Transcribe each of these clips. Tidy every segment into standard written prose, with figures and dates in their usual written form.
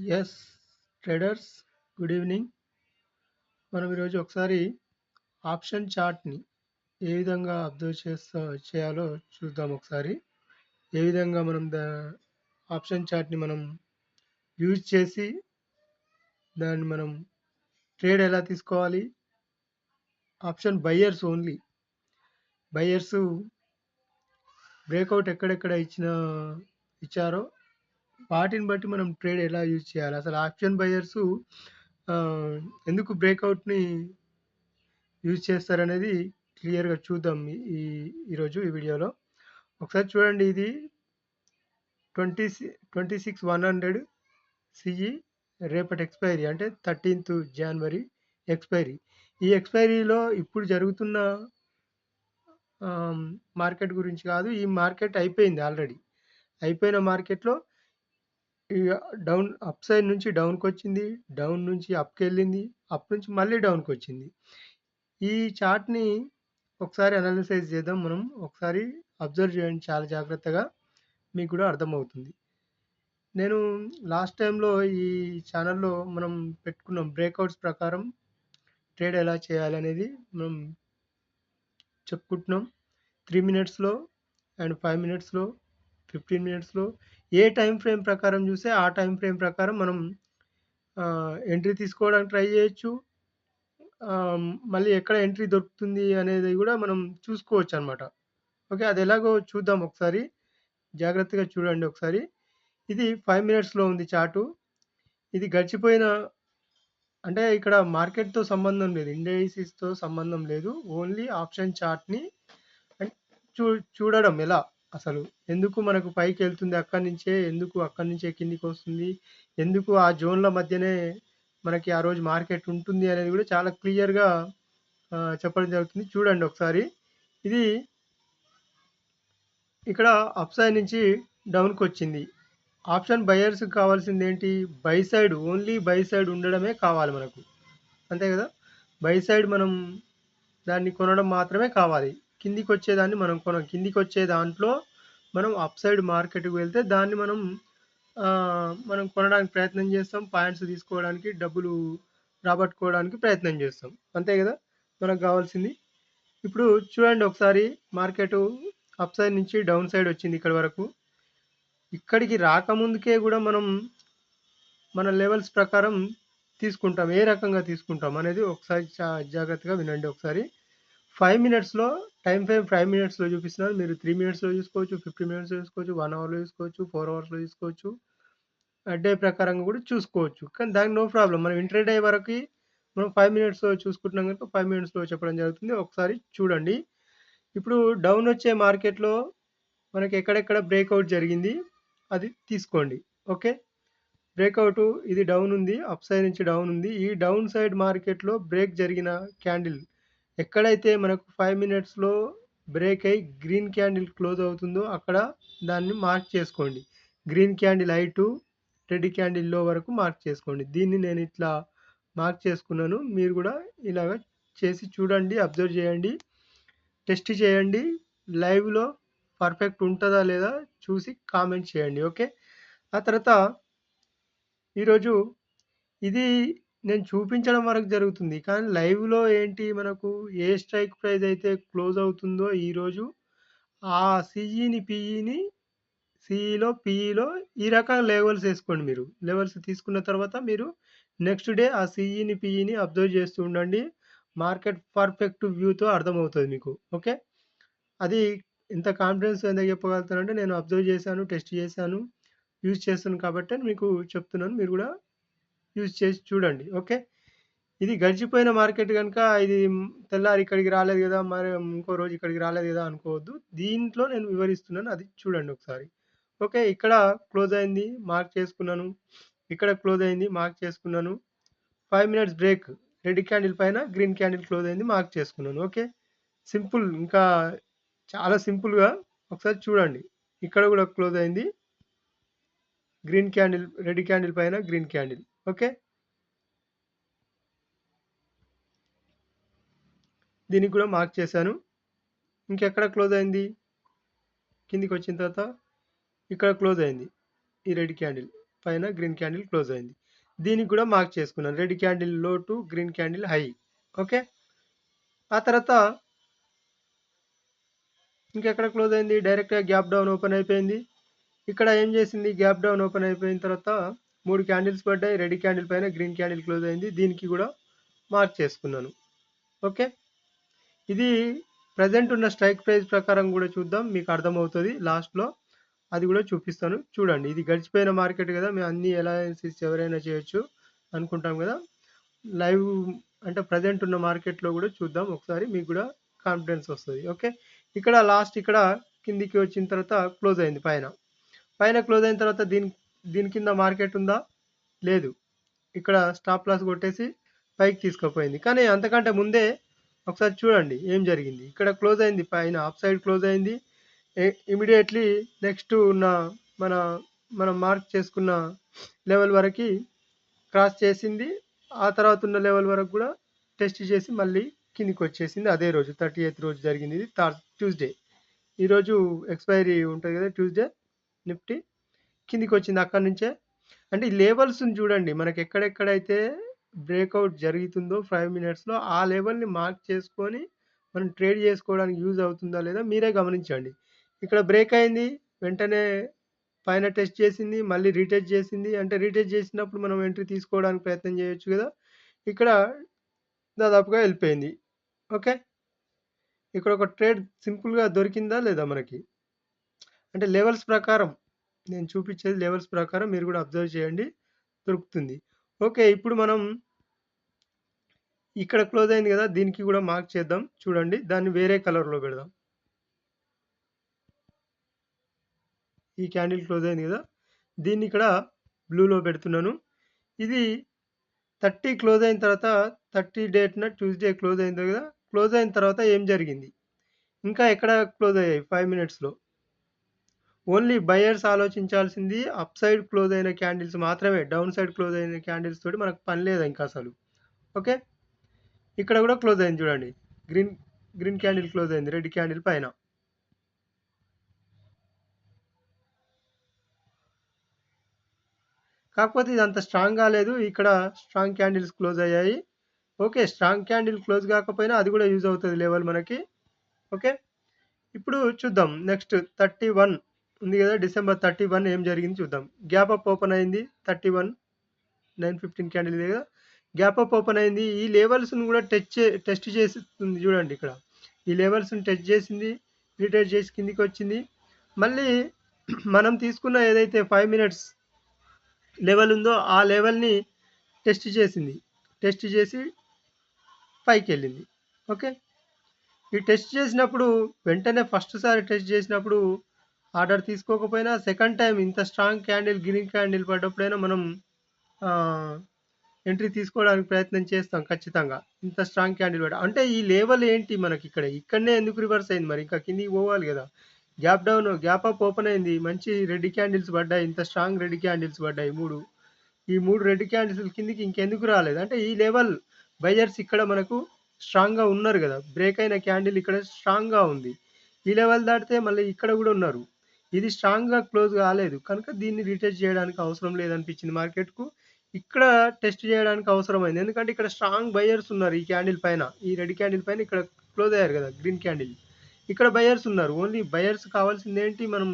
Yes traders, good evening. మనం ఈరోజు ఒకసారి ఆప్షన్ చార్ట్ని ఏ విధంగా అబ్జర్వ్ చేయాలో చూద్దాం. ఒకసారి ఏ విధంగా మనం ఆప్షన్ చార్ట్ని మనం యూజ్ చేసి దాన్ని మనం ట్రేడ్ ఎలా తీసుకోవాలి. Option buyers only, buyers breakout ఎక్కడెక్కడ ఇచ్చారో వాటిని బట్టి మనం ట్రేడ్ ఎలా యూజ్ చేయాలి. అసలు ఆప్షన్ బయ్యర్స్ ఎందుకు బ్రేక్అవుట్ని యూజ్ చేస్తారనేది క్లియర్గా చూద్దాం ఈరోజు ఈ వీడియోలో. ఒకసారి చూడండి, ఇది 26,100 సిఈ రేపటి ఎక్స్పైరీ, అంటే 13th జనవరి ఎక్స్పైరీ. ఈ ఎక్స్పైరీలో ఇప్పుడు జరుగుతున్న మార్కెట్ గురించి కాదు, ఈ మార్కెట్ అయిపోయింది ఆల్రెడీ. అయిపోయిన మార్కెట్లో డౌన్ అప్ సైడ్ నుంచి డౌన్కి వచ్చింది, డౌన్ నుంచి అప్కి వెళ్ళింది, అప్ నుంచి మళ్ళీ డౌన్కి వచ్చింది. ఈ చార్ట్ని ఒకసారి అనాలిసిస్ చేద్దాం. మనం ఒకసారి అబ్జర్వ్ చేయండి చాలా జాగ్రత్తగా, మీకు కూడా అర్థమవుతుంది. నేను లాస్ట్ టైంలో ఈ ఛానల్లో మనం పెట్టుకున్నాం బ్రేక్అవుట్స్ ప్రకారం ట్రేడ్ ఎలా చేయాలి అనేది మనం చెప్పుకుంటున్నాం. 3 మినిట్స్లో అండ్ 5 మినిట్స్లో 15 మినిట్స్లో ఏ టైం ఫ్రేమ్ ప్రకారం చూస్తే ఆ టైం ఫ్రేమ్ ప్రకారం మనం ఎంట్రీ తీసుకోవడానికి ట్రై చేయొచ్చు. మళ్ళీ ఎక్కడ ఎంట్రీ దొరుకుతుంది అనేది కూడా మనం చూసుకోవచ్చు అనమాట. ఓకే, అది ఎలాగో చూద్దాం ఒకసారి. జాగ్రత్తగా చూడండి ఒకసారి. ఇది 5 మినిట్స్లో ఉంది చార్టు. ఇది గడిచిపోయిన, అంటే ఇక్కడ మార్కెట్తో సంబంధం లేదు, ఇండైసిస్తో సంబంధం లేదు, ఓన్లీ ఆప్షన్ చార్ట్ని చూడడం ఎలా అసలు ఎందుకు మనకు పైకి వెళ్తుంది, అక్కడి నుంచే కిందికి వస్తుంది, ఎందుకు ఆ జోన్ల మధ్యనే మనకి ఆ రోజు మార్కెట్ ఉంటుంది అనేది కూడా చాలా క్లియర్గా చెప్పడం జరుగుతుంది. చూడండి ఒకసారి. ఇది ఇక్కడ అప్ సైడ్ నుంచి డౌన్కి వచ్చింది. ఆప్షన్ బయర్స్కి కావాల్సింది ఏంటి? By side, only by side ఉండడమే కావాలి మనకు, అంతే కదా. బై సైడ్ మనం దాన్ని కొనడం మాత్రమే కావాలి. కిందికి వచ్చేదాన్ని మనం కిందికి వచ్చే దాంట్లో మనం అప్ సైడ్ మార్కెట్కి వెళ్తే దాన్ని మనం కొనడానికి ప్రయత్నం చేస్తాం, పాయింట్స్ తీసుకోవడానికి, డబ్బులు రాబట్టుకోవడానికి ప్రయత్నం చేస్తాం, అంతే కదా మనకు కావాల్సింది. ఇప్పుడు చూడండి ఒకసారి, మార్కెట్ అప్ సైడ్ నుంచి డౌన్ సైడ్ వచ్చింది ఇక్కడ వరకు. ఇక్కడికి రాకముందుకే కూడా మనం మన లెవెల్స్ ప్రకారం తీసుకుంటాం. ఏ రకంగా తీసుకుంటాం అనేది ఒకసారి జాగ్రత్తగా వినండి ఒకసారి. 5 మినిట్స్లో టైం ఫ్రేమ్ 5 మినిట్స్లో చూపిస్తున్నారు. మీరు 3 మినిట్స్లో చూసుకోవచ్చు, 15 మినిట్స్లో చూసుకోవచ్చు, 1 అవర్లో చూసుకోవచ్చు, 4 అవర్స్లో చూసుకోవచ్చు, డే ప్రకారంగా కూడా చూసుకోవచ్చు. కానీ దానికి నో ప్రాబ్లం. మనం ఇంట్రాడే వరకు మనం 5 మినిట్స్లో చూసుకుంటున్నాం కనుక 5 మినిట్స్లో చెప్పడం జరుగుతుంది. ఒకసారి చూడండి. ఇప్పుడు డౌన్ వచ్చే మార్కెట్లో మనకి ఎక్కడెక్కడ బ్రేక్అవుట్ జరిగింది అది తీసుకోండి. ఓకే, బ్రేక్అవుట్ ఇది డౌన్ ఉంది, అప్ సైడ్ నుంచి డౌన్ ఉంది. ఈ డౌన్ సైడ్ మార్కెట్లో బ్రేక్ జరిగిన క్యాండిల్ ఎక్కడైతే మనకు 5 మినిట్స్లో బ్రేక్ అయ్యి గ్రీన్ క్యాండిల్ క్లోజ్ అవుతుందో అక్కడ దాన్ని మార్క్ చేసుకోండి. Green candle high to red candle లో వరకు మార్క్ చేసుకోండి. దీన్ని నేను ఇట్లా మార్క్ చేసుకున్నాను. మీరు కూడా ఇలాగ చేసి చూడండి, అబ్జర్వ్ చేయండి, టెస్ట్ చేయండి. లైవ్లో పర్ఫెక్ట్ ఉంటుందా లేదా చూసి కామెంట్ చేయండి. ఓకే, ఆ తర్వాత ఈరోజు ఇది నేను చూపించడం వరకు జరుగుతుంది, కానీ లైవ్లో ఏంటి, మనకు ఏ స్ట్రైక్ ప్రైస్ అయితే క్లోజ్ అవుతుందో ఈరోజు ఆ సిఈలో పిఈలో ఈ రకంగా లెవెల్స్ వేసుకోండి. మీరు లెవెల్స్ తీసుకున్న తర్వాత మీరు నెక్స్ట్ డే ఆ సిఈని పిఈని అబ్జర్వ్ చేస్తూ ఉండండి. మార్కెట్ పర్ఫెక్ట్ వ్యూతో అర్థమవుతుంది మీకు. ఓకే, అది ఇంత కాన్ఫిడెన్స్ ఎందుకు చెప్పగలుగుతానంటే నేను అబ్జర్వ్ చేశాను, టెస్ట్ చేశాను, యూజ్ చేస్తాను కాబట్టి మీకు చెప్తున్నాను. మీరు కూడా యూజ్ చేసి చూడండి. ఓకే, ఇది గడిచిపోయిన మార్కెట్ కనుక ఇది తెల్లారి ఇక్కడికి రాలేదు కదా, మరి ఇంకో రోజు ఇక్కడికి రాలేదు కదా అనుకోవద్దు. దీంట్లో నేను వివరిస్తున్నాను, అది చూడండి ఒకసారి. ఓకే, ఇక్కడ క్లోజ్ అయింది, మార్క్ చేసుకున్నాను, ఇక్కడ క్లోజ్ అయింది, మార్క్ చేసుకున్నాను. 5 మినిట్స్ బ్రేక్, రెడ్ క్యాండిల్ పైన గ్రీన్ క్యాండిల్ క్లోజ్ అయింది, మార్క్ చేసుకున్నాను. ఓకే, సింపుల్, ఇంకా చాలా సింపుల్గా ఒకసారి చూడండి. ఇక్కడ కూడా క్లోజ్ అయింది, గ్రీన్ క్యాండిల్, రెడ్ క్యాండిల్ పైన గ్రీన్ క్యాండిల్. ఓకే, దీనికి కూడా మార్క్ చేశాను. ఇంకెక్కడ క్లోజ్ అయింది, కిందికి వచ్చిన తర్వాత ఇక్కడ క్లోజ్ అయింది ఈ రెడ్ క్యాండిల్ పైన గ్రీన్ క్యాండిల్ క్లోజ్ అయింది. దీనికి కూడా మార్క్ చేసుకున్నాను. రెడ్ క్యాండిల్ లో to green candle high. Okay. ఆ తర్వాత ఇంకెక్కడ క్లోజ్ అయింది, డైరెక్ట్గా గ్యాప్ డౌన్ ఓపెన్ అయిపోయింది. ఇక్కడ ఏం చేసింది, గ్యాప్ డౌన్ ఓపెన్ అయిపోయిన తర్వాత 3 క్యాండిల్స్ పడ్డాయి. రెడ్ క్యాండిల్ పైన గ్రీన్ క్యాండిల్ క్లోజ్ అయింది. దీనికి కూడా మార్క్ చేసుకున్నాను. ఓకే. ఇది ప్రజెంట్ ఉన్న స్ట్రైక్ ప్రైస్ ప్రకారం కూడా చూద్దాం, మీకు అర్థమవుతుంది. లాస్ట్లో అది కూడా చూపిస్తాను చూడండి. ఇది గడిచిపోయిన మార్కెట్ కదా, మేము అన్ని అలయన్సెస్ ఎవరైనా చేయొచ్చు అనుకుంటాం కదా. లైవ్ అంటే ప్రజెంట్ ఉన్న మార్కెట్లో కూడా చూద్దాం ఒకసారి, మీకు కూడా కాన్ఫిడెన్స్ వస్తుంది. ఓకే. ఇక్కడ లాస్ట్ ఇక్కడ కిందికి వచ్చిన తర్వాత క్లోజ్ అయింది. పైన క్లోజ్ అయిన తర్వాత దీని కింద మార్కెట్ ఉందా, లేదు. ఇక్కడ స్టాప్ లాస్ కొట్టేసి పైకి తీసుకుపోయింది. కానీ అంతకంటే ముందే ఒకసారి చూడండి ఏం జరిగింది. ఇక్కడ క్లోజ్ అయింది, పైన అప్ సైడ్ క్లోజ్ అయింది. ఇమీడియట్లీ నెక్స్ట్ ఉన్న మనం మార్క్ చేసుకున్న లెవెల్ వరకు క్రాస్ చేసింది. ఆ తర్వాత ఉన్న లెవెల్ వరకు కూడా టెస్ట్ చేసి మళ్ళీ కిందికి వచ్చేసింది. అదే రోజు 38th రోజు జరిగింది. ఇది ట్యూస్డే. ఈరోజు ఎక్స్పైరీ ఉంటుంది కదా ట్యూస్డే. నిఫ్టీ కిందికి వచ్చింది అక్కడి నుంచే. అంటే ఈ లెవెల్స్ని చూడండి, మనకి ఎక్కడెక్కడైతే బ్రేక్అవుట్ జరుగుతుందో 5 మినిట్స్లో ఆ లెవెల్ని మార్క్ చేసుకొని మనం ట్రేడ్ చేసుకోవడానికి యూజ్ అవుతుందా లేదా మీరే గమనించండి. ఇక్కడ బ్రేక్ అయింది, వెంటనే పైన టెస్ట్ చేసింది, మళ్ళీ రీటెస్ట్ చేసింది. అంటే రీటెస్ట్ చేసినప్పుడు మనం ఎంట్రీ తీసుకోవడానికి ప్రయత్నం చేయొచ్చు కదా. ఇక్కడ దాదాపుగా వెళ్ళిపోయింది. ఓకే. ఇక్కడ ఒక ట్రేడ్ సింపుల్గా దొరికిందా లేదా మనకి, అంటే లెవెల్స్ ప్రకారం నేను చూపించేది, లెవెల్స్ ప్రకారం మీరు కూడా అబ్జర్వ్ చేయండి, దొరుకుతుంది. ఓకే. ఇప్పుడు మనం ఇక్కడ క్లోజ్ అయింది కదా, దీనికి కూడా మార్క్ చేద్దాం చూడండి. దాన్ని వేరే కలర్లో పెడదాం. ఈ క్యాండిల్ క్లోజ్ అయింది కదా, దీన్ని ఇక్కడ బ్లూలో పెడుతున్నాను. ఇది 30 క్లోజ్ అయిన తర్వాత 30 డేట్న ట్యూస్డే క్లోజ్ అయింది కదా. క్లోజ్ అయిన తర్వాత ఏం జరిగింది, ఇంకా ఎక్కడ క్లోజ్ అయ్యాయి 5 మినిట్స్లో. ఓన్లీ బయర్స్ ఆలోచించాల్సింది అప్ సైడ్ క్లోజ్ అయిన క్యాండిల్స్ మాత్రమే. డౌన్ సైడ్ క్లోజ్ అయిన క్యాండిల్స్ తోటి మనకు పని లేదు ఇంకా అసలు. ఓకే. ఇక్కడ కూడా క్లోజ్ అయింది చూడండి, గ్రీన్ క్యాండిల్ క్లోజ్ అయింది రెడ్ క్యాండిల్ పైన. కాకపోతే ఇది అంత స్ట్రాంగ్ కాలేదు. ఇక్కడ స్ట్రాంగ్ క్యాండిల్స్ క్లోజ్ అయ్యాయి. ఓకే. స్ట్రాంగ్ క్యాండిల్ క్లోజ్ కాకపోయినా అది కూడా యూజ్ అవుతుంది లెవెల్ మనకి. ఓకే. ఇప్పుడు చూద్దాం నెక్స్ట్ 31 ఉంది కదా, డిసెంబర్ 31 ఏం జరిగింది చూద్దాం. గ్యాప్ అప్ ఓపెన్ అయింది 31 9:15 క్యాండిల్ ఇది కదా, గ్యాప్ అప్ ఓపెన్ అయింది. ఈ లెవెల్స్ని కూడా టెస్ట్ చేస్తుంది చూడండి. ఇక్కడ ఈ లెవెల్స్ని టెస్ట్ చేసింది, రీటెస్ట్ చేసి కిందికి వచ్చింది. మళ్ళీ మనం తీసుకున్న ఏదైతే 5 మినిట్స్ లెవెల్ ఉందో ఆ లెవెల్ని టెస్ట్ చేసింది, టెస్ట్ చేసి పైకి వెళ్ళింది. ఓకే. ఈ టెస్ట్ చేసినప్పుడు వెంటనే ఫస్ట్ సారి టెస్ట్ చేసినప్పుడు ఆర్డర్ తీసుకోకపోయినా సెకండ్ టైం ఇంత స్ట్రాంగ్ క్యాండిల్ గ్రీన్ క్యాండిల్ పడ్డప్పుడైనా మనం ఎంట్రీ తీసుకోవడానికి ప్రయత్నం చేస్తాం ఖచ్చితంగా. ఇంత స్ట్రాంగ్ క్యాండిల్ పడ్డ అంటే ఈ లెవెల్ ఏంటి మనకి ఇక్కడనే ఎందుకు రివర్స్ అయింది మరి, ఇంకా కిందికి పోవాలి కదా. గ్యాప్ అప్ ఓపెన్ అయింది, మంచి రెడ్ క్యాండిల్స్ పడ్డాయి, ఇంత స్ట్రాంగ్ రెడ్ క్యాండిల్స్ పడ్డాయి ఈ మూడు రెడ్ క్యాండిల్స్ కిందికి ఇంకెందుకు రాలేదు అంటే ఈ లెవెల్ బయర్స్ ఇక్కడ మనకు స్ట్రాంగ్గా ఉన్నారు కదా. బ్రేక్ అయిన క్యాండిల్ ఇక్కడ స్ట్రాంగ్గా ఉంది, ఈ లెవెల్ దాటితే మళ్ళీ ఇక్కడ కూడా ఉన్నారు. ఇది స్ట్రాంగ్గా క్లోజ్ కాలేదు కనుక దీన్ని రీటెస్ట్ చేయడానికి అవసరం లేదనిపించింది మార్కెట్కు. ఇక్కడ టెస్ట్ చేయడానికి అవసరమైంది, ఎందుకంటే ఇక్కడ స్ట్రాంగ్ బయర్స్ ఉన్నారు. ఈ క్యాండిల్ పైన, ఈ రెడ్ క్యాండిల్ పైన ఇక్కడ క్లోజ్ అయ్యారు కదా గ్రీన్ క్యాండిల్, ఇక్కడ బయర్స్ ఉన్నారు. ఓన్లీ బయర్స్ కావాల్సింది ఏంటి, మనం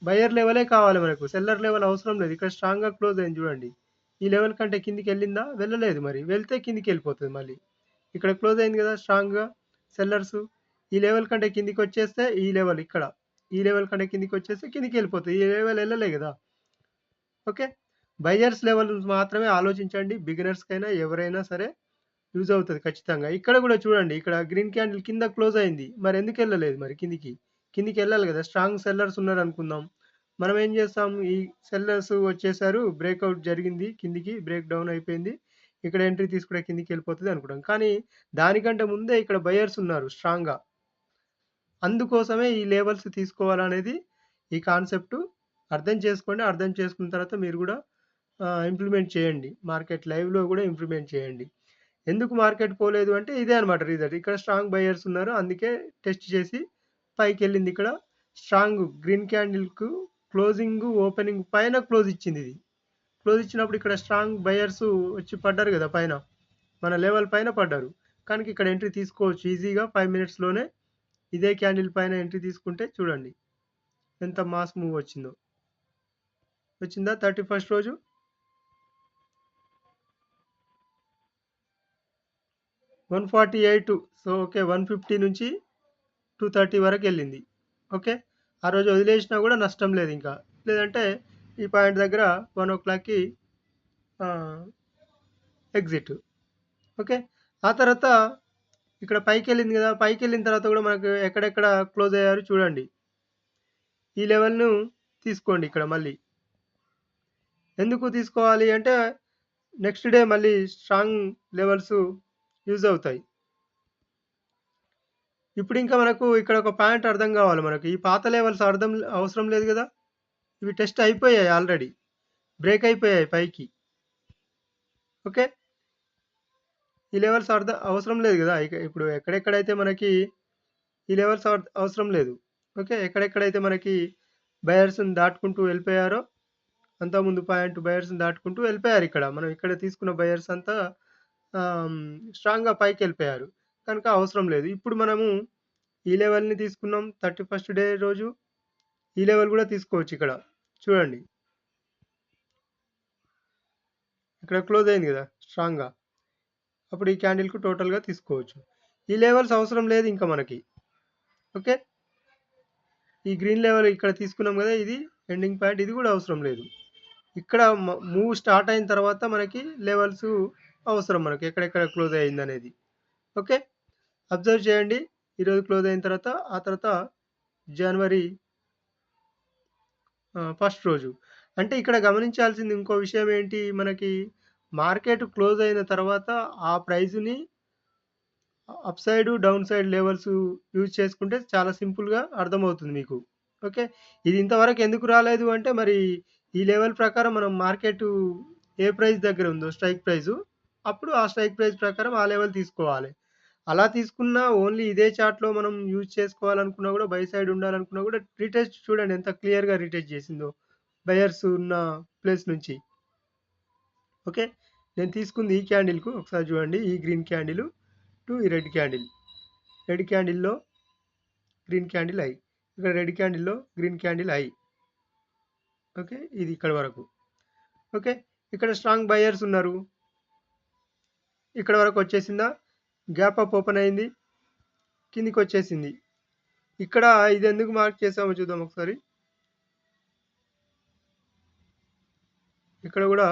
బయర్ లెవెలే కావాలి మనకు, సెల్లర్ లెవెల్ అవసరం లేదు. ఇక్కడ స్ట్రాంగ్గా క్లోజ్ అయింది చూడండి. ఈ లెవెల్ కంటే కిందికి వెళ్ళిందా, వెళ్ళలేదు. మరి వెళ్తే కిందికి వెళ్ళిపోతుంది. మళ్ళీ ఇక్కడ క్లోజ్ అయింది కదా స్ట్రాంగ్గా సెల్లర్స్, ఈ లెవెల్ కంటే కిందికి వచ్చేస్తే ఈ లెవెల్ ఇక్కడ, ఈ లెవెల్ కంటే కిందికి వచ్చేస్తే కిందికి వెళ్ళిపోతుంది. ఈ లెవెల్ వెళ్ళలే కదా. ఓకే. బయర్స్ లెవెల్ మాత్రమే ఆలోచించండి, బిగినర్స్కైనా ఎవరైనా సరే యూజ్ అవుతుంది ఖచ్చితంగా. ఇక్కడ కూడా చూడండి, ఇక్కడ గ్రీన్ క్యాండిల్ కింద క్లోజ్ అయింది, మరి ఎందుకు వెళ్ళలేదు, మరి కిందికి వెళ్ళాలి కదా. స్ట్రాంగ్ సెల్లర్స్ ఉన్నారు అనుకుందాం, మనం ఏం చేస్తాం, ఈ సెల్లర్స్ వచ్చేసారు, బ్రేక్అవుట్ జరిగింది, కిందికి బ్రేక్ డౌన్ అయిపోయింది, ఇక్కడ ఎంట్రీ తీసుకుంటే కిందికి వెళ్ళిపోతుంది అనుకుంటాం. కానీ దానికంటే ముందే ఇక్కడ బయర్స్ ఉన్నారు స్ట్రాంగ్గా, అందుకోసమే ఈ లెవెల్స్ తీసుకోవాలనేది ఈ కాన్సెప్ట్. అర్థం చేసుకోండి, అర్థం చేసుకున్న తర్వాత మీరు కూడా ఇంప్లిమెంట్ చేయండి, మార్కెట్ లైవ్లో కూడా ఇంప్లిమెంట్ చేయండి. ఎందుకు మార్కెట్ పోలేదు అంటే ఇదే అనమాట రీజన్. ఇక్కడ స్ట్రాంగ్ బయర్స్ ఉన్నారు, అందుకే టెస్ట్ చేసి పైకి వెళ్ళింది. ఇక్కడ స్ట్రాంగ్ గ్రీన్ క్యాండిల్కు క్లోజింగ్ ఓపెనింగ్ పైన క్లోజ్ ఇచ్చింది. ఇది క్లోజ్ ఇచ్చినప్పుడు ఇక్కడ స్ట్రాంగ్ బయర్స్ వచ్చి పడ్డారు కదా పైన, మన లెవెల్ పైన పడ్డారు కనుక ఇక్కడ ఎంట్రీ తీసుకోవచ్చు ఈజీగా 5 మినిట్స్లోనే. ఇదే క్యాండిల్ పైన ఎంట్రీ తీసుకుంటే చూడండి ఎంత మాస్ మూవ్ వచ్చిందో. వచ్చిందా 31st రోజు? $148. సో ఓకే, 150 నుంచి 230 వరకు వెళ్ళింది. ఓకే, ఆ రోజు వదిలేసినా కూడా నష్టం లేదు. ఇంకా లేదంటే ఈ పాయింట్ దగ్గర 1 o'clockకి ఎగ్జిట్. ఓకే, ఆ తర్వాత ఇక్కడ పైకి వెళ్ళింది కదా, పైకి వెళ్ళిన తర్వాత కూడా మనకు ఎక్కడెక్కడ క్లోజ్ అయ్యారు చూడండి. ఈ లెవెల్ను తీసుకోండి ఇక్కడ మళ్ళీ. ఎందుకు తీసుకోవాలి అంటే నెక్స్ట్ డే మళ్ళీ స్ట్రాంగ్ లెవెల్స్ యూజ్ అవుతాయి. ఇప్పుడు ఇంకా మనకు ఇక్కడ ఒక పాయింట్ అర్థం కావాలి మనకు. ఈ పాత లెవెల్స్ అవసరం లేదు కదా, ఇవి టెస్ట్ అయిపోయాయి ఆల్రెడీ, బ్రేక్ అయిపోయాయి పైకి. ఓకే, ఈ లెవెల్స్ అవసరం లేదు కదా. ఇప్పుడు ఎక్కడెక్కడైతే మనకి ఈ లెవెల్స్ అవసరం లేదు. ఓకే, ఎక్కడెక్కడైతే మనకి బయర్స్ని దాటుకుంటూ వెళ్ళిపోయారో, అంతకుముందు పాయింట్ బయర్స్ని దాటుకుంటూ వెళ్ళిపోయారు. ఇక్కడ మనం ఇక్కడ తీసుకున్న బయర్స్ అంతా స్ట్రాంగ్గా పైకి వెళ్ళిపోయారు కనుక అవసరం లేదు. ఇప్పుడు మనము ఈ లెవెల్ని తీసుకున్నాం 31st డే రోజు, ఈ లెవెల్ కూడా తీసుకోవచ్చు. ఇక్కడ చూడండి, ఇక్కడ క్లోజ్ అయింది కదా స్ట్రాంగ్గా, అప్పుడు ఈ క్యాండిల్కు టోటల్గా తీసుకోవచ్చు. ఈ లెవెల్స్ అవసరం లేదు ఇంకా మనకి. ఓకే, ఈ గ్రీన్ లెవెల్ ఇక్కడ తీసుకున్నాం కదా, ఇది ఎండింగ్ పాయింట్, ఇది కూడా అవసరం లేదు. ఇక్కడ మూవ్ స్టార్ట్ అయిన తర్వాత మనకి లెవెల్స్ అవసరం, మనకి ఎక్కడెక్కడ క్లోజ్ అయింది అనేది. ఓకే, అబ్జర్వ్ చేయండి. ఈరోజు క్లోజ్ అయిన తర్వాత ఆ తర్వాత జనవరి 1st రోజు. అంటే ఇక్కడ గమనించాల్సింది ఇంకో విషయం ఏంటి, మనకి మార్కెట్ క్లోజ్ అయిన తర్వాత ఆ ప్రైజ్ని up side down side levels use చేసుకుంటే చాలా సింపుల్గా అర్థమవుతుంది మీకు. ఓకే, ఇది ఇంతవరకు ఎందుకు రాలేదు అంటే మరి ఈ లెవెల్ ప్రకారం మనం మార్కెట్ ఏ ప్రైస్ దగ్గర ఉందో స్ట్రైక్ ప్రైజు, అప్పుడు ఆ స్ట్రైక్ ప్రైస్ ప్రకారం ఆ లెవెల్ తీసుకోవాలి. అలా తీసుకున్నా ఓన్లీ ఇదే చార్ట్లో మనం యూజ్ చేసుకోవాలనుకున్నా కూడా, బై సైడ్ ఉండాలనుకున్నా కూడా రీటెస్ట్ చూడండి ఎంత క్లియర్గా రీటెస్ట్ చేసిందో బయర్స్ ఉన్న ప్లేస్ నుంచి. ఓకే, నేను తీసుకుంది ఈ క్యాండిల్కు ఒకసారి చూడండి. ఈ గ్రీన్ క్యాండిల్ టు ఈ రెడ్ క్యాండిల్, రెడ్ క్యాండిల్లో గ్రీన్ క్యాండిల్ ఐ, ఇక్కడ రెడ్ క్యాండిల్లో గ్రీన్ క్యాండిల్ ఐ. ఓకే, ఇది ఇక్కడ వరకు. ఓకే, ఇక్కడ స్ట్రాంగ్ బయర్స్ ఉన్నారు, ఇక్కడ వరకు వచ్చేసిందా, గ్యాప్ అప్ ఓపెన్ అయింది, కిందికి వచ్చేసింది. ఇక్కడ ఇది ఎందుకు మార్క్ చేసామో చూద్దాం ఒకసారి. ఇక్కడ కూడా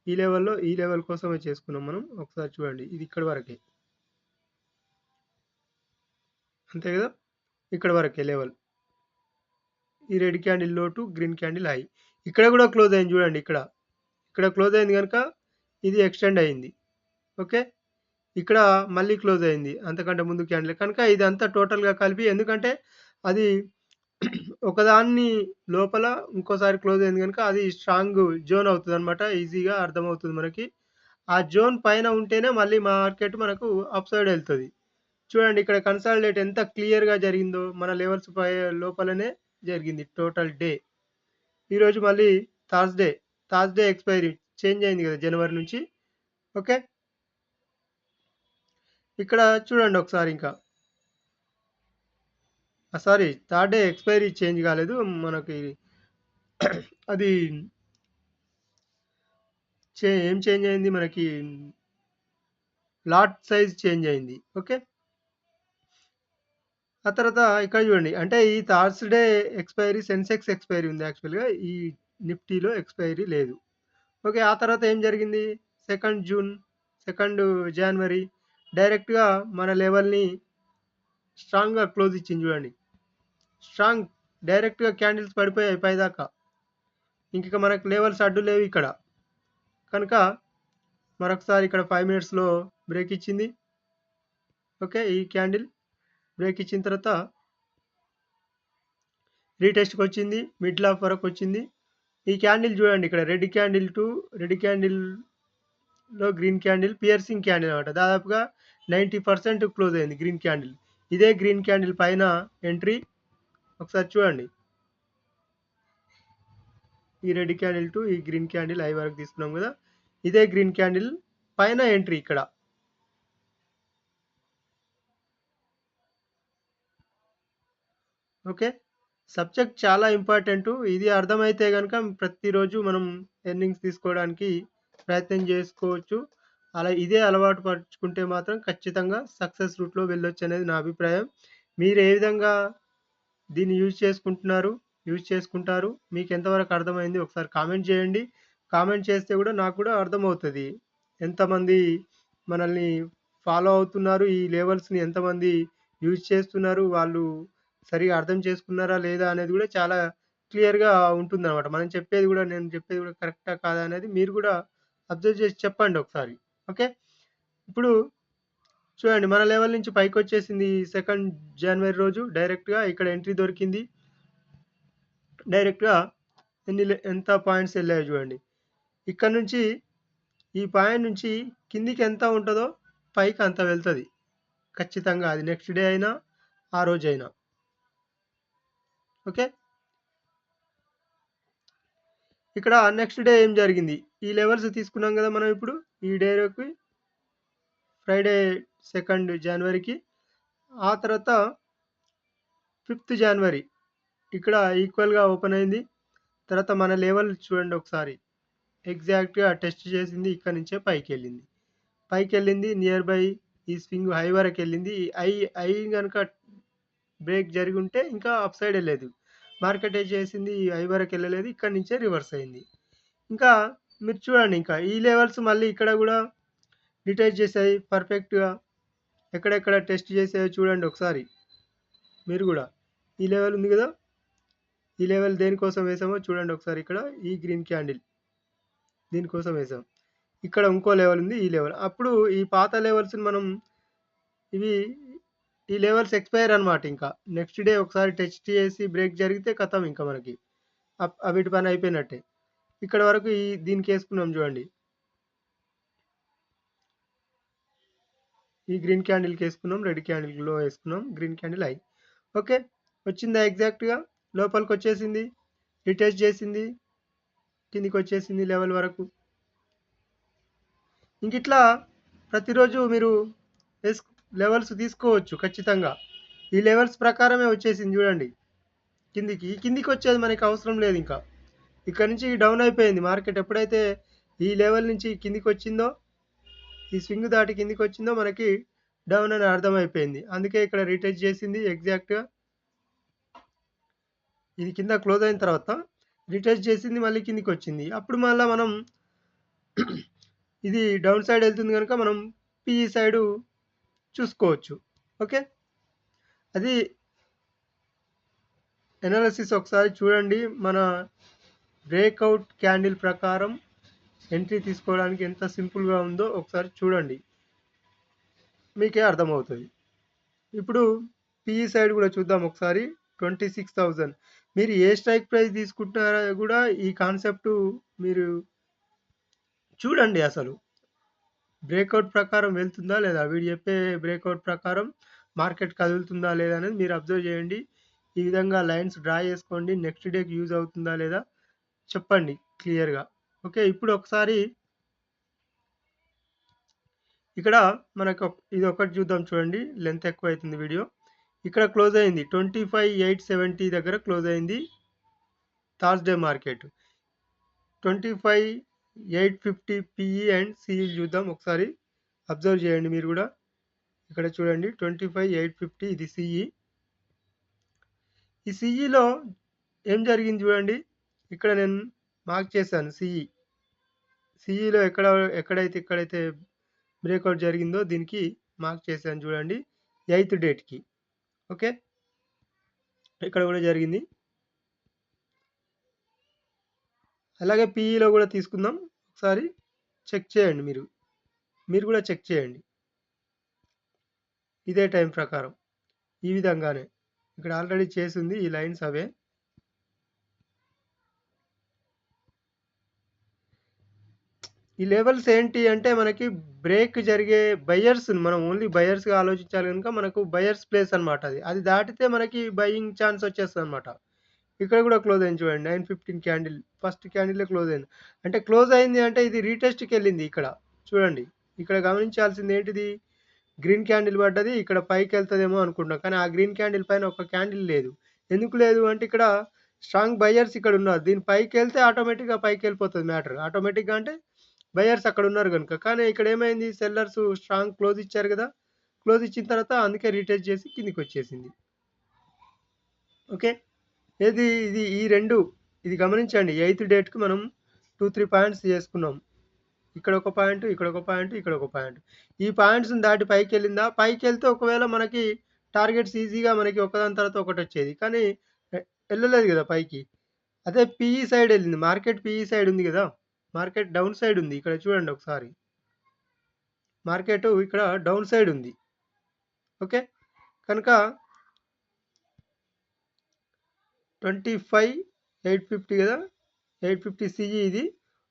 ఈ లెవెల్లో ఈ లెవెల్ కోసమే చేసుకున్నాం మనం. ఒకసారి చూడండి, ఇది ఇక్కడ వరకే, అంతే కదా, ఇక్కడ వరకే లెవెల్. ఈ రెడ్ క్యాండిల్ లో టు గ్రీన్ క్యాండిల్ హై, ఇక్కడ కూడా క్లోజ్ అయింది చూడండి. ఇక్కడ క్లోజ్ అయింది కనుక ఇది ఎక్స్టెండ్ అయింది. ఓకే, ఇక్కడ మళ్ళీ క్లోజ్ అయింది అంతకంటే ముందు క్యాండిల్ కనుక ఇదంతా టోటల్గా కలిపి, ఎందుకంటే అది ఒకదాన్ని లోపల ఇంకోసారి క్లోజ్ అయింది కనుక అది స్ట్రాంగ్ జోన్ అవుతుంది అనమాట. ఈజీగా అర్థమవుతుంది మనకి. ఆ జోన్ పైన ఉంటేనే మళ్ళీ మార్కెట్ మనకు అప్ సైడ్ వెళ్తుంది. చూడండి ఇక్కడ కన్సాలిడేట్ ఎంత క్లియర్గా జరిగిందో, మన లెవెల్స్ పై లోపలనే జరిగింది టోటల్ డే. ఈరోజు మళ్ళీ థర్స్డే ఎక్స్పైరీ చేంజ్ అయింది కదా జనవరి నుంచి. ఓకే, ఇక్కడ చూడండి ఒకసారి, ఇంకా sorry third day expiry change కాలేదు మనకి, అది ఏం చేంజ్ అయింది మనకి, లాట్ సైజ్ చేంజ్ అయింది. ఓకే, ఆ తర్వాత ఇక్కడ చూడండి, అంటే ఈ థర్స్డే ఎక్స్పైరీ సెన్సెక్స్ ఎక్స్పైరీ ఉంది, యాక్చువల్గా ఈ నిఫ్టీలో ఎక్స్పైరీ లేదు. ఓకే, ఆ తర్వాత ఏం జరిగింది, 2 జనవరి డైరెక్ట్గా మన లెవెల్ని స్ట్రాంగ్గా క్లోజ్ ఇచ్చింది చూడండి. స్ట్రాంగ్ డైరెక్ట్గా క్యాండిల్స్ పడిపోయాయి పైదాకా, ఇంక మనకు లెవెల్స్ అడ్డు లేవు ఇక్కడ కనుక మరొకసారి ఇక్కడ 5 మినిట్స్లో బ్రేక్ ఇచ్చింది. ఓకే, ఈ క్యాండిల్ బ్రేక్ ఇచ్చిన తర్వాత రీటెస్ట్కి వచ్చింది, మిడిల్ ఆఫ్ వరకు వచ్చింది. ఈ క్యాండిల్ చూడండి, ఇక్కడ రెడ్ క్యాండిల్ టు రెడ్ క్యాండిల్లో గ్రీన్ క్యాండిల్ పియర్సింగ్ క్యాండిల్ అనమాట. దాదాపుగా 90% క్లోజ్ అయింది గ్రీన్ క్యాండిల్. ఇదే గ్రీన్ క్యాండిల్ పైన ఎంట్రీ ఒకసారి చూడండి. ఈ రెడ్ క్యాండిల్ టు ఈ గ్రీన్ క్యాండిల్ హై వరకు తీసుకున్నాం కదా, ఇదే గ్రీన్ క్యాండిల్ పైన ఎంట్రీ ఇక్కడ. ఓకే, సబ్జెక్ట్ చాలా ఇంపార్టెంట్. ఇది అర్థమైతే కనుక ప్రతిరోజు మనం ఎర్నింగ్స్ తీసుకోవడానికి ప్రయత్నం చేసుకోవచ్చు. అలా ఇదే అలవాటు పరుచుకుంటే మాత్రం ఖచ్చితంగా సక్సెస్ రూట్లో వెళ్ళొచ్చు అనేది నా అభిప్రాయం. మీరు ఏ విధంగా దీన్ని యూజ్ చేసుకుంటారు, మీకు ఎంతవరకు అర్థమైంది ఒకసారి కామెంట్ చేయండి. కామెంట్ చేస్తే కూడా నాకు కూడా అర్థమవుతుంది ఎంతమంది మనల్ని ఫాలో అవుతున్నారు, ఈ లెవెల్స్ని ఎంతమంది యూజ్ చేస్తున్నారు, వాళ్ళు సరిగా అర్థం చేసుకున్నారా లేదా అనేది కూడా చాలా క్లియర్గా ఉంటుందన్నమాట. నేను చెప్పేది కూడా కరెక్టా కాదా అనేది మీరు కూడా అబ్జర్వ్ చేసి చెప్పండి ఒకసారి. ఓకే, ఇప్పుడు చూడండి మన లెవెల్ నుంచి పైకి వచ్చేసింది 2 జనవరి రోజు. డైరెక్ట్గా ఇక్కడ ఎంట్రీ దొరికింది. డైరెక్ట్గా ఎంత పాయింట్స్ వెళ్ళాయో చూడండి. ఇక్కడ నుంచి ఈ పాయింట్ నుంచి కిందికి ఎంత ఉంటుందో పైకి అంత వెళ్తుంది ఖచ్చితంగా, అది నెక్స్ట్ డే అయినా ఆ రోజు అయినా. ఓకే, ఇక్కడ నెక్స్ట్ డే ఏం జరిగింది, ఈ లెవెల్స్ తీసుకున్నాం కదా మనం ఇప్పుడు ఈ డేకి ఫ్రైడే 2 జనవరికి. ఆ తర్వాత 5 జనవరి ఇక్కడ ఈక్వల్గా ఓపెన్ అయింది. తర్వాత మన లెవెల్ చూడండి ఒకసారి, ఎగ్జాక్ట్గా టెస్ట్ చేసింది, ఇక్కడ నుంచే పైకి వెళ్ళింది నియర్ బై ఈ స్వింగ్ హై వరకు వెళ్ళింది. ఐ కనుక బ్రేక్ జరిగి ఉంటే ఇంకా అప్ సైడ్ వెళ్ళలేదు. మార్కెట్ ఏం చేసింది, ఈ ఐ వరకు వెళ్ళలేదు, ఇక్కడ నుంచే రివర్స్ అయింది. ఇంకా మీరు చూడండి, ఇంకా ఈ లెవెల్స్ మళ్ళీ ఇక్కడ కూడా డిటైచ్ చేసాయి పర్ఫెక్ట్గా. ఎక్కడెక్కడ టెస్ట్ చేసాయో చూడండి ఒకసారి మీరు కూడా. ఈ లెవెల్ ఉంది కదా, ఈ లెవెల్ దేనికోసం వేసామో చూడండి ఒకసారి. ఇక్కడ ఈ గ్రీన్ క్యాండిల్ దీనికోసం వేసాం. ఇక్కడ ఇంకో లెవెల్ ఉంది, ఈ లెవెల్. అప్పుడు ఈ పాత లెవెల్స్ని మనం ఈ లెవెల్స్ ఎక్స్పైర్ అనమాట. ఇంకా నెక్స్ట్ డే ఒకసారి టెస్ట్ చేసి బ్రేక్ జరిగితే కథం, ఇంకా మనకి వీటి పని అయిపోయినట్టే. ఇక్కడ వరకు దీనికి వేసుకున్నాం చూడండి, ఈ గ్రీన్ క్యాండిల్కి వేసుకున్నాం, రెడ్ క్యాండిల్లో వేసుకున్నాం, గ్రీన్ క్యాండిల్ హై. ఓకే, వచ్చిందా ఎగ్జాక్ట్గా లోపలికి వచ్చేసింది, రిటెస్ట్ చేసింది, కిందికి వచ్చేసింది లెవెల్ వరకు. ఇంక ఇట్లా ప్రతిరోజు మీరు లెవెల్స్ తీసుకోవచ్చు ఖచ్చితంగా. ఈ లెవెల్స్ ప్రకారమే వచ్చేసింది చూడండి కిందికి వచ్చేది మనకి అవసరం లేదు. ఇంకా ఇక్కడ నుంచి డౌన్ అయిపోయింది మార్కెట్. ఎప్పుడైతే ఈ లెవెల్ నుంచి కిందికి వచ్చిందో, ఈ స్వింగ్ దాటి కిందికి వచ్చిందో మనకి డౌన్ అని అర్థమైపోయింది. అందుకే ఇక్కడ రిటెస్ట్ చేసింది ఎగ్జాక్ట్గా. ఇది కింద క్లోజ్ అయిన తర్వాత రిటెస్ట్ చేసింది, మళ్ళీ కిందికి వచ్చింది. అప్పుడు మళ్ళీ మనం ఇది డౌన్ సైడ్ వెళ్తుంది కనుక మనం పిఈ సైడు చూసుకోవచ్చు. ఓకే, అది ఎనాలిసిస్ ఒకసారి చూడండి. మన బ్రేక్అవుట్ క్యాండిల్ ప్రకారం ఎంట్రీ తీసుకోవడానికి ఎంత సింపుల్గా ఉందో ఒకసారి చూడండి, మీకే అర్థమవుతుంది. ఇప్పుడు పిఈ సైడ్ కూడా చూద్దాం ఒకసారి. 26,000 మీరు ఏ స్ట్రైక్ ప్రైస్ తీసుకుంటారో కూడా ఈ కాన్సెప్ట్ మీరు చూడండి. అసలు బ్రేక్అవుట్ ప్రకారం వెళ్తుందా లేదా, వీడు చెప్పే బ్రేక్అవుట్ ప్రకారం మార్కెట్ కదులుతుందా లేదా అనేది మీరు అబ్జర్వ్ చేయండి. ఈ విధంగా లైన్స్ డ్రా చేసుకోండి. నెక్స్ట్ డేకి యూజ్ అవుతుందా లేదా చెప్పండి క్లియర్గా. ఓకే, ఇప్పుడు ఒకసారి ఇక్కడ మనకు ఇది ఒకటి చూద్దాం చూడండి. లెంత్ ఎక్కువ అవుతుంది వీడియో. ఇక్కడ క్లోజ్ అయింది 25,870 దగ్గర క్లోజ్ అయింది Thursday market. 25,850 PE and CE చూద్దాం ఒకసారి, అబ్జర్వ్ చేయండి మీరు కూడా. ఇక్కడ చూడండి 25,850 ఇది సిఈ. ఈ సిఈలో ఏం జరిగింది చూడండి, ఇక్కడ నేను మార్క్ చేశాను సిఈలో ఎక్కడైతే బ్రేక్అవుట్ జరిగిందో దీనికి మార్క్ చేశాను చూడండి 8th డేట్కి. ఓకే, ఇక్కడ కూడా జరిగింది. అలాగే పిఈలో కూడా తీసుకుందాం ఒకసారి, చెక్ చేయండి మీరు కూడా చెక్ చేయండి. ఇదే టైం ప్రకారం ఈ విధంగానే ఇక్కడ ఆల్రెడీ చేసింది ఈ లైన్స్ అవే. ఈ లెవెల్స్ ఏంటి అంటే మనకి బ్రేక్ జరిగే బయర్స్, మనం ఓన్లీ బయర్స్గా ఆలోచించాలి కనుక మనకు బయర్స్ ప్లేస్ అనమాట. అది దాటితే మనకి బయింగ్ ఛాన్స్ వచ్చేస్తుంది అనమాట. ఇక్కడ కూడా క్లోజ్ అయింది చూడండి. 9:15 క్యాండిల్ ఫస్ట్ క్యాండిలే క్లోజ్ అయింది. అంటే క్లోజ్ అయింది అంటే ఇది రీటెస్ట్‌కి వెళ్ళింది ఇక్కడ. చూడండి. ఇక్కడ గమనించాల్సింది ఏంటిది? గ్రీన్ క్యాండిల్ పడ్డది. ఇక్కడ పైకెళ్తదేమో అనుకుంటున్నాం. కానీ ఆ గ్రీన్ క్యాండిల్ పైన ఒక క్యాండిల్ లేదు. ఎందుకు లేదు అంటే ఇక్కడ స్ట్రాంగ్ బయర్స్ ఇక్కడ ఉన్నారు. దీని పైకెళ్తే ఆటోమేటిక్‌గా పైకెళ్ళిపోతది మ్యాటర్. ఆటోమేటిక్‌గా అంటే బయర్స్ అక్కడ ఉన్నారు గనుక. కానీ ఇక్కడ ఏమైంది? సెల్లర్స్ స్ట్రాంగ్ క్లోజ్ ఇచ్చారు కదా! క్లోజ్ ఇచ్చిన తర్వాత అందుకే రీటెస్ట్ చేసి కిందకొచ్చేసింది. ఓకే. ఇది ఈ 2 ఇది గమనించండి. 8థ్ డేట్‌కి మనం 2, 3 పాయింట్స్ చేసుకున్నాం. ఇక్కడ ఒక పాయింట్, ఇక్కడ ఒక పాయింట్, ఇక్కడ ఒక పాయింట్. ఈ పాయింట్స్‌ని దాటి పైకెళ్ళిందా? పైకెళ్తే ఒకవేళ మనకి టార్గెట్స్ ఈజీగా మనకి ఒకదాని తర్వాత ఒకటొచ్చేది. కానీ ఎ ఎళ్ళలేదు గదా పైకి. అదే పీఈ సైడ్ ఎళ్ళింది. మార్కెట్ పీఈ సైడ్ ఉంది గదా! మార్కెట్ డౌన్ సైడ్ ఉంది. ఇక్కడ చూడండి ఒకసారి. మార్కెట్ ఇక్కడ డౌన్ సైడ్ ఉంది. ఓకే. కనుక 25,850 గదా! 850 సీఈ ఇది.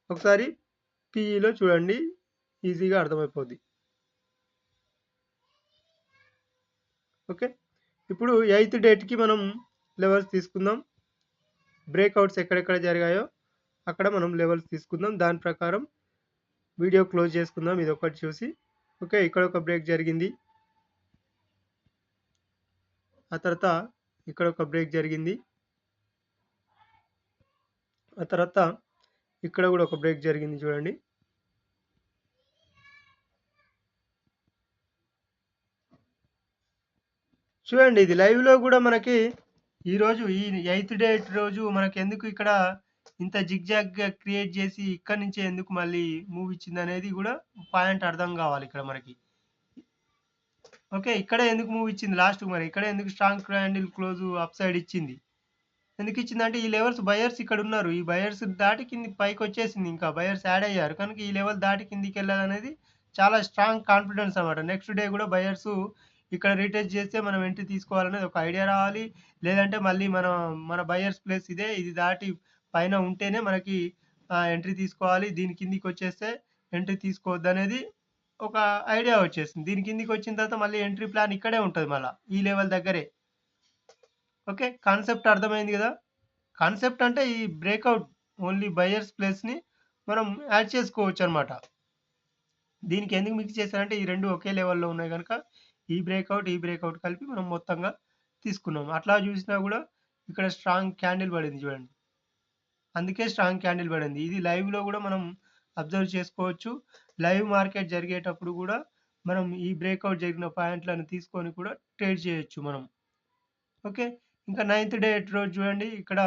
ఒకసారి పీఈలో చూడండి. ఈజీగా అర్థమైపోద్ది. ఓకే. ఇప్పుడు 8థ్ డేట్‌కి మనం లెవెల్స్ తీసుకుందాం. బ్రేక్‌ఔట్స్ ఎక్కడెక్కడ జరిగాయో అక్కడ మనం లెవెల్స్ తీసుకుందాం. దాని ప్రకారం వీడియో క్లోజ్ చేసుకుందాం ఇదొక్కటి చూసి. ఓకే. ఇక్కడ ఒక బ్రేక్ జరిగింది. ఆ తర్వాత ఇక్కడ ఒక బ్రేక్ జరిగింది. ఆ తర్వాత ఇక్కడ కూడా ఒక బ్రేక్ జరిగింది చూడండి. చూడండి ఇది లైవ్‌లో కూడా మనకి ఈరోజు ఈ 8థ్ డేట్ రోజు మనకెందుకు ఇక్కడ ఇంత జిగ్‌జాగ్‌గా క్రియేట్ చేసి ఇక్కడి నుంచే ఎందుకు మళ్ళీ మూవ్ ఇచ్చిందనేది కూడా పాయింట్ అర్థం కావాలి ఇక్కడ మనకి. ఓకే. ఇక్కడే ఎందుకు మూవ్ ఇచ్చింది లాస్ట్‌కి మరి? ఇక్కడే ఎందుకు strong candle close up side ఇచ్చింది? ఎందుకు ఇచ్చిందంటే ఈ లెవెల్స్ బయర్స్ ఇక్కడ ఉన్నారు. ఈ బయర్స్ దాటి కిందికి పైకొచ్చేసింది ఇంకా. బయర్స్ యాడ్ అయ్యారు. కనుక ఈ లెవెల్ దాటి కిందికెళ్ళాలనేది చాలా స్ట్రాంగ్ కాన్ఫిడెన్స్ అన్నమాట. నెక్స్ట్ డే కూడా బయర్స్ ఇక్కడ రీటెస్ట్ చేస్తే మనం ఎంట్రీ తీసుకోవాలనేది ఒక ఐడియా రావాలి. లేదంటే మళ్ళీ మన బయర్స్ ప్లేస్ ఇదే. ఇది దాటి పైన ఉంటేనే మనకి ఎంట్రీ తీసుకోవాలి. దీని కిందికొచ్చేస్తే ఎంట్రీ తీసుకోవద్దనేది ఒక ఐడియా వచ్చేసింది. దీని కిందికొచ్చిన తర్వాత మళ్ళీ ఎంట్రీ ప్లాన్ ఇక్కడే ఉంటది మళ్ళా. ఈ లెవెల్ దగ్గరే. ఓకే. కాన్సెప్ట్ అర్థమైంది గదా! కాన్సెప్ట్ అంటే ఈ బ్రేక్‌ఔట్ ఓన్లీ బయర్స్ ప్లేస్‌ని మనం యాడ్ చేసుకోవచ్చనమాట. దీనికి ఎందుకు మిక్స్ చేశానంటే ఈ 2 ఒకే లెవెల్‌లో ఉన్నాయి గనుక ఈ బ్రేక్‌ఔట్ కలిపి మనం మొత్తంగా తీసుకున్నాం. అట్లా చూసినా గూడా ఇక్కడ స్ట్రాంగ్ క్యాండిల్ పడింది చూడండి. అందుకే స్ట్రాంగ్ క్యాండిల్ పడింది. ఇది లైవ్‌లో గూడా మనం అబ్జర్వ్ చేసుకోవచ్చు. లైవ్ మార్కెట్ జరిగేటప్పుడు గూడా మనం ఈ బ్రేక్‌ఔట్ జరిగిన పాయింట్‌లను తీసుకొని కూడా ట్రేడ్ చేయొచ్చు మనం. ఓకే. ఇంకా 9థ్ డేట్ రోజు చూడండి ఇక్కడ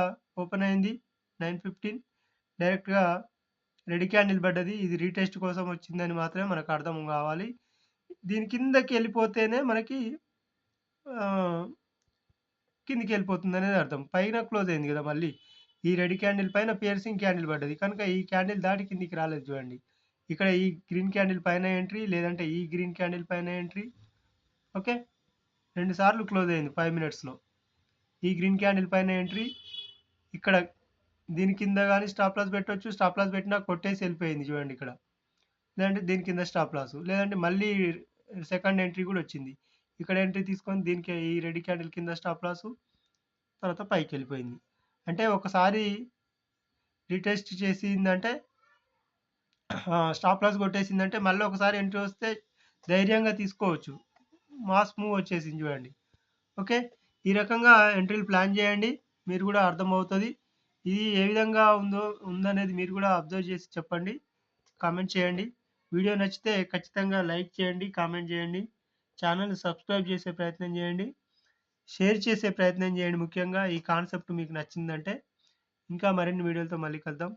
ఓపెన్ అయింది 9:15 డైరెక్ట్‌గా రెడ్ క్యాండిల్ పడ్డది. ఇది రీటెస్ట్ కోసం వచ్చిందని మాత్రమే మనకు అర్థం కావాలి. దీని కిందకెళ్ళిపోతేనే మనకి ఆహ్, కిందకెళ్ళిపోతుందనేది అర్థం. పైన క్లోజ్ అయింది కదా మళ్ళీ. ఈ రెడ్ క్యాండిల్ పైన పియర్సింగ్ క్యాండిల్ పడ్డది. కనుక ఈ క్యాండిల్ దాటి కిందికి రాలేదు చూడండి. ఇక్కడ ఈ గ్రీన్ క్యాండిల్ పైన ఎంట్రీ లేదంటే ఈ గ్రీన్ క్యాండిల్ పైన ఎంట్రీ. ఓకే. 2 సార్లు క్లోజ్ అయింది 5 మినిట్స్‌లో. ఈ గ్రీన్ క్యాండిల్ పైన ఎంట్రీ. ఇక్కడ దీని కింద గాని స్టాప్ లాస్ పెట్టొచ్చు. స్టాప్ లాస్ పెట్టినా కొట్టేసి వెళ్ళిపోయింది చూడండి ఇక్కడ. లేదంటే దీని కింద స్టాప్ లాస్. లేదంటే మళ్ళీ సెకండ్ ఎంట్రీ కూడా వచ్చింది. ఇక్కడ ఎంట్రీ తీసుకొని దీనికి ఈ రెడ్ క్యాండిల్ కింద స్టాప్ లాస్ తర్వాత పైకి వెళ్ళిపోయింది. అంటే ఒకసారి రీటెస్ట్ చేసిందంటే స్టాప్ లాస్ కొట్టేసిందంటే మళ్ళీ ఒకసారి ఎంట్రీ వస్తే ధైర్యంగా తీసుకోవచ్చు. మాస్ మూవ్ వచ్చేసింది చూడండి. ఓకే. ఈ రకంగా ఎంట్రీలు ప్లాన్ చేయండి. మీరు కూడా అర్థమవుతది. ఇది ఏ విధంగా ఉందనేది మీరు కూడా అబ్జర్వ్ చేసి చెప్పండి. కామెంట్ చేయండి. వీడియో నచ్చితే ఖచ్చితంగా లైక్ చేయండి, కామెంట్ చేయండి. ఛానల్‌ని సబ్స్క్రైబ్ చేసే ప్రయత్నం చేయండి. షేర్ చేసే ప్రయత్నం చేయండి ముఖ్యంగా ఈ కాన్సెప్ట్ మీకు నచ్చిందంటే. ఇంకా మరిన్ని వీడియోలతో మళ్ళీ కలుద్దాం.